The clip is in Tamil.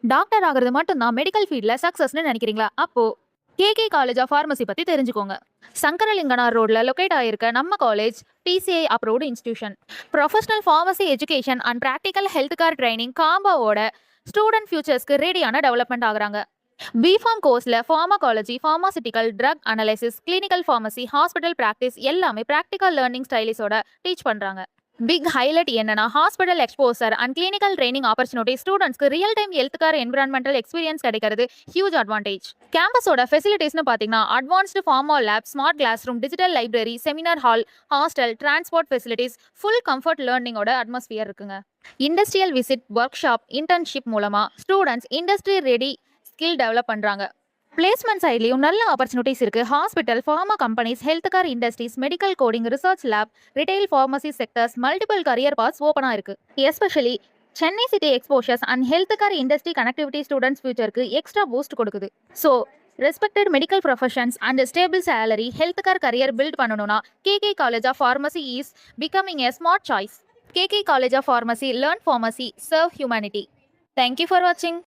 டாக்டர் ஆகிறது மட்டும் தான் மெடிக்கல் ஃபீல்ட்ல சக்சஸ்னு நினைக்கிறீங்களா? அப்போ கேகே காலேஜ் ஆஃப் ஃபார்மசி பத்தி தெரிஞ்சுக்கோங்க. சங்கரலிங்கனார் ரோட்ல லொகேட் ஆயிருக்க நம்ம college PCI approved institution. Professional pharmacy education and practical health care training காம்போவோட ஸ்டூடெண்ட் ஃபியூச்சர்ஸ்க்கு ரெடியான டெவலப்மெண்ட் ஆகுறாங்க. பிஃபார்ம் கோர்ஸ்ல pharmacology, pharmaceutical, drug analysis, clinical pharmacy, hospital practice எல்லாமே ப்ராக்டிக்கல் லேர்னிங் ஸ்டைலிஸோட டீச் பண்றாங்க. பிக் ஹைலைட் என்னன்னா hospital exposure and clinical training opportunity ஸ்டூடெண்ட்ஸ்க்கு real time health care environmental experience கிடைக்கிறது ஹியூஜ் அட்வான்டேஜ். கேம்பஸோட ஃபெசிலிட்டிஸ்னு பார்த்தீங்கன்னா advanced pharma lab, smart class room, digital library, seminar hall, hostel, transport facilities, full comfort லேர்னிங்கோட அட்மாஸ்பியர் இருக்குங்க. Industrial visit, work shop, internship மூலமா students industry ready skill develop பண்றாங்க. பிளேஸ்மெண்ட் சைட்லையும் நல்ல ஆப்பர்ச்சுனிட்டிஸ் இருக்கு. Hospital, pharma companies, health care industries, medical coding, research lab, retail pharmacy sectors, multiple career paths ஓப்பனாக இருக்கு. Especially Chennai city exposures and health care industry connectivity students ஃபியூச்சருக்கு எக்ஸ்ட்ரா பூஸ்ட் கொடுக்குது. So respected medical professions and stable salary health care career build பண்ணணும்னா KK college of pharmacy is becoming a smart choice. KK college of pharmacy, learn pharmacy, serve humanity. Thank you for வாட்சிங்.